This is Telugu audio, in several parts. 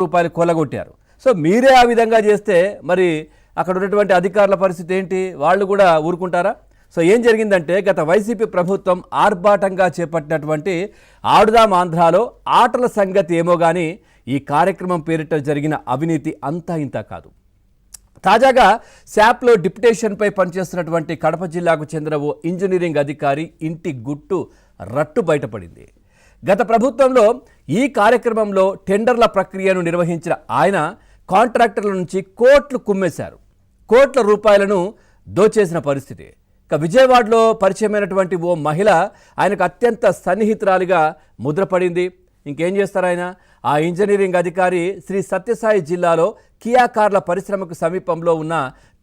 రూపాయలు కొల్లగొట్టారు. సో మీరే ఆ విధంగా చేస్తే మరి అక్కడ ఉన్నటువంటి అధికారుల పరిస్థితి ఏంటి? వాళ్ళు కూడా ఊరుకుంటారా? సో ఏం జరిగిందంటే గత వైసీపీ ప్రభుత్వం ఆర్భాటంగా చేపట్టినటువంటి ఆడుదాం ఆంధ్రాలో ఆటల సంగతి ఏమో కానీ ఈ కార్యక్రమం పేరిట జరిగిన అవినీతి అంతా ఇంత కాదు. తాజాగా శాప్లో డిప్యుటేషన్పై పనిచేస్తున్నటువంటి కడప జిల్లాకు చెందిన ఓ ఇంజనీరింగ్ అధికారి ఇంటి గుట్టు రట్టు బయటపడింది. గత ప్రభుత్వంలో ఈ కార్యక్రమంలో టెండర్ల ప్రక్రియను నిర్వహించిన ఆయన కాంట్రాక్టర్ల నుంచి కోట్లు కుమ్మేశారు. కోట్ల రూపాయలను దోచేసిన పరిస్థితి. ఇక విజయవాడలో పరిచయమైనటువంటి ఓ మహిళ ఆయనకు అత్యంత సన్నిహితురాలిగా ముద్రపడింది. ఇంకేం చేస్తారు ఆయన? ఆ ఇంజనీరింగ్ అధికారి శ్రీ సత్యసాయి జిల్లాలో కియా కార్ల పరిశ్రమకు సమీపంలో ఉన్న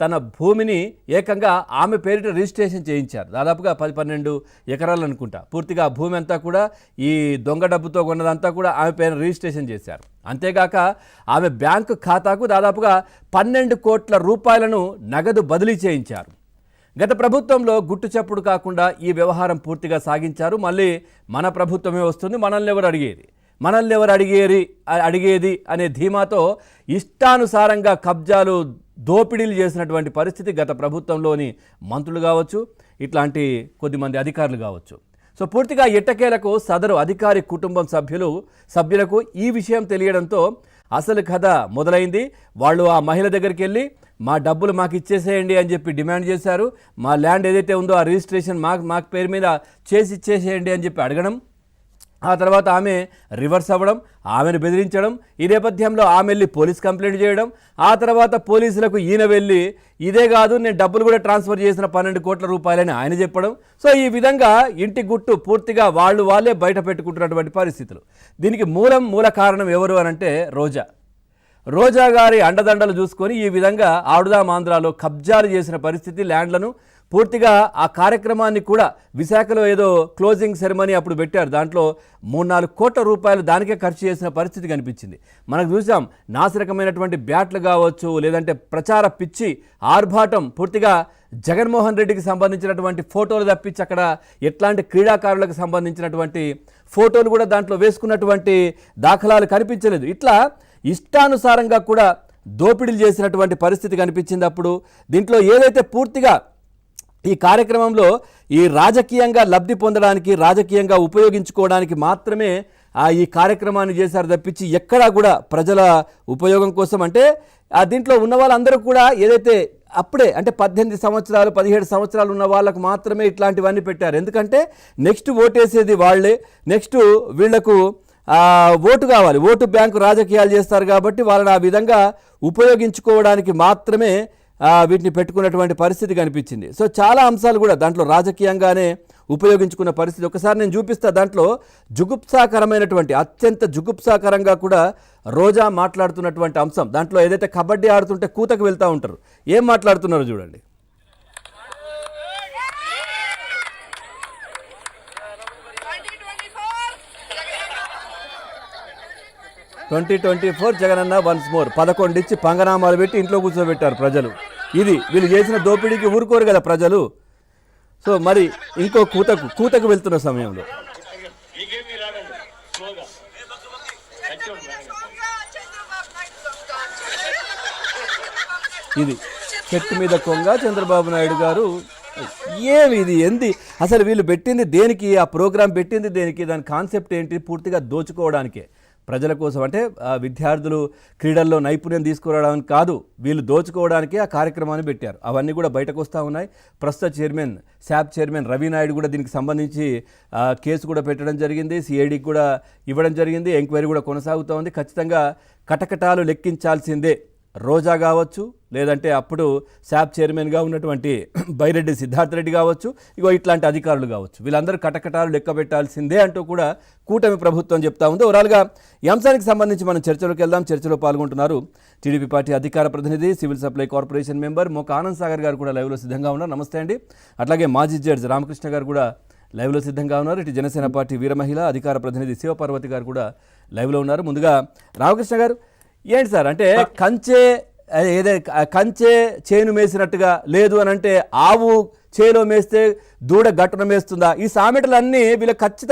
తన భూమిని ఏకంగా ఆమె పేరిట రిజిస్ట్రేషన్ చేయించారు. దాదాపుగా 10-12 ఎకరాలు అనుకుంటా. పూర్తిగా ఆ భూమి అంతా కూడా ఈ దొంగ డబ్బుతో కొన్నదంతా కూడా ఆమె పేరున రిజిస్ట్రేషన్ చేశారు. అంతేగాక ఆమె బ్యాంకు ఖాతాకు దాదాపుగా 12 కోట్ల రూపాయలను నగదు బదిలీ చేయించారు. గత ప్రభుత్వంలో గుట్టు చప్పుడు కాకుండా ఈ వ్యవహారం పూర్తిగా సాగించారు. మళ్ళీ మన ప్రభుత్వమే వస్తుంది, మనల్ని ఎవరు అడిగేది అనే ధీమాతో ఇష్టానుసారంగా కబ్జాలు దోపిడీలు చేసినటువంటి పరిస్థితి గత ప్రభుత్వంలోని మంత్రులు కావచ్చు, ఇట్లాంటి కొద్దిమంది అధికారులు కావచ్చు. సో పూర్తిగా ఎట్టకేలకు సదరు అధికారి కుటుంబం సభ్యులకు ఈ విషయం తెలియడంతో అసలు కథ మొదలైంది. వాళ్ళు ఆ మహిళ దగ్గరికి వెళ్ళి మా డబ్బులు మాకు ఇచ్చేసేయండి అని చెప్పి డిమాండ్ చేశారు. మా ల్యాండ్ ఏదైతే ఉందో ఆ రిజిస్ట్రేషన్ మాకు పేరు మీద చేసి ఇచ్చేసేయండి అని చెప్పి అడగడం. ఆ తర్వాత ఆమె రివర్స్ అవ్వడం, ఆమెను బెదిరించడం. ఈ నేపథ్యంలో ఆమె వెళ్ళి పోలీస్ కంప్లైంట్ చేయడం. ఆ తర్వాత పోలీసులకు ఈయన వెళ్ళి ఇదే కాదు నేను డబ్బులు కూడా ట్రాన్స్ఫర్ చేసిన 12 కోట్ల రూపాయలని ఆయన చెప్పడం. సో ఈ విధంగా ఇంటి గుట్టు పూర్తిగా వాళ్ళే బయట పెట్టుకుంటున్నటువంటి పరిస్థితులు. దీనికి మూల కారణం ఎవరు అనంటే రోజా గారి అండదండలు చూసుకొని ఈ విధంగా ఆడుదాం ఆంధ్రాలో కబ్జాలు చేసిన పరిస్థితి. ల్యాండ్లను పూర్తిగా ఆ కార్యక్రమాన్ని కూడా విశాఖలో ఏదో క్లోజింగ్ సెరమనీ అప్పుడు పెట్టారు. దాంట్లో 3-4 కోట్ల రూపాయలు దానికే ఖర్చు చేసిన పరిస్థితి కనిపించింది. మనకు చూసాం నాసిరకమైనటువంటి బ్యాట్లు కావచ్చు, లేదంటే ప్రచార పిచ్చి ఆర్భాటం. పూర్తిగా జగన్మోహన్ రెడ్డికి సంబంధించినటువంటి ఫోటోలు తప్పించి అక్కడ ఎట్లాంటి క్రీడాకారులకు సంబంధించినటువంటి ఫోటోలు కూడా దాంట్లో వేసుకున్నటువంటి దాఖలాలు కనిపించలేదు. ఇట్లా ఇష్టానుసారంగా కూడా దోపిడీలు చేసినటువంటి పరిస్థితి కనిపించింది. అప్పుడు దీంట్లో ఏదైతే పూర్తిగా ఈ కార్యక్రమంలో ఈ రాజకీయంగా లబ్ధి పొందడానికి, రాజకీయంగా ఉపయోగించుకోవడానికి మాత్రమే ఈ కార్యక్రమాన్ని చేశారు తప్పించి ఎక్కడా కూడా ప్రజల ఉపయోగం కోసం అంటే దీంట్లో ఉన్న వాళ్ళందరూ కూడా ఏదైతే అప్పుడే అంటే 18 సంవత్సరాలు 17 సంవత్సరాలు ఉన్న వాళ్ళకు మాత్రమే ఇట్లాంటివన్నీ పెట్టారు. ఎందుకంటే నెక్స్ట్ ఓటేసేది వాళ్ళే, నెక్స్ట్ వీళ్లకు ఓటు కావాలి, ఓటు బ్యాంకు రాజకీయాలు చేస్తారు కాబట్టి వాళ్ళని ఆ విధంగా ఉపయోగించుకోవడానికి మాత్రమే వీటిని పెట్టుకున్నటువంటి పరిస్థితి కనిపించింది. సో చాలా అంశాలు కూడా దాంట్లో రాజకీయంగానే ఉపయోగించుకున్న పరిస్థితి. ఒకసారి నేను చూపిస్తా. దాంట్లో జుగుప్సాకరమైనటువంటి అత్యంత జుగుప్సాకరంగా కూడా రోజా మాట్లాడుతున్నటువంటి అంశం. దాంట్లో ఏదైతే కబడ్డీ ఆడుతుంటే కూతకు వెళ్తూ ఉంటారు, ఏం మాట్లాడుతున్నారో చూడండి. 2024 జగనన్న వన్స్ మోర్ 11 ఇచ్చి పంగనామాలు పెట్టి ఇంట్లో కూర్చోబెట్టారు ప్రజలు. ఇది వీళ్ళు చేసిన దోపిడీకి ఊరుకోరు కదా ప్రజలు. సో మరి ఇంకో కూతకు వెళ్తున్న సమయంలో ఇది చెట్టు మీద కొంగ చంద్రబాబు నాయుడు గారు. ఏమి ఇది ఏంది అసలు? వీళ్ళు పెట్టింది దేనికి? ఆ ప్రోగ్రాం పెట్టింది దేనికి? దాని కాన్సెప్ట్ ఏంటి? పూర్తిగా దోచుకోవడానికే, ప్రజల కోసం. అంటే విద్యార్థులు క్రీడల్లో నైపుణ్యం తీసుకురావడానికి కాదు, వీళ్ళు దోచుకోవడానికే ఆ కార్యక్రమాన్ని పెట్టారు. అవన్నీ కూడా బయటకు వస్తూ ఉన్నాయి. ప్రస్తుత శాప్ చైర్మన్ రవి నాయుడు కూడా దీనికి సంబంధించి కేసు కూడా పెట్టడం జరిగింది, సిఐడికి కూడా ఇవ్వడం జరిగింది. ఎంక్వైరీ కూడా కొనసాగుతూ ఉంది. ఖచ్చితంగా కటకటాలు లెక్కించాల్సిందే. రోజా కావచ్చు, లేదంటే అప్పుడు శాప్ చైర్మన్గా ఉన్నటువంటి బైరెడ్డి సిద్ధార్థ రెడ్డి కావచ్చు, ఇట్లాంటి అధికారులు కావచ్చు, వీళ్ళందరూ కటకటాలు లెక్క పెట్టాల్సిందే అంటూ కూడా కూటమి ప్రభుత్వం చెప్తా ఉంది. ఓవరాల్గా ఈ అంశానికి సంబంధించి మనం చర్చలోకి వెళ్దాం. చర్చలో పాల్గొంటున్నారు టీడీపీ పార్టీ అధికార ప్రతినిధి, civil supply corporation member Moka Anand Sagar గారు కూడా లైవ్లో సిద్ధంగా ఉన్నారు. నమస్తే అండి. అట్లాగే మాజీ జడ్జి రామకృష్ణ గారు కూడా లైవ్లో సిద్ధంగా ఉన్నారు. ఇటు జనసేన పార్టీ వీర మహిళ అధికార ప్రతినిధి శివపార్వతి గారు కూడా లైవ్లో ఉన్నారు. ముందుగా రామకృష్ణ గారు, ఏంటి సార్ అంటే కంచె చేను మేసినట్టుగా లేదు అని అంటే ఆవు చేలో మేస్తే దూడ గట్టున మేస్తుందా? ఈ సామెతలన్నీ వీళ్ళకి ఖచ్చితంగా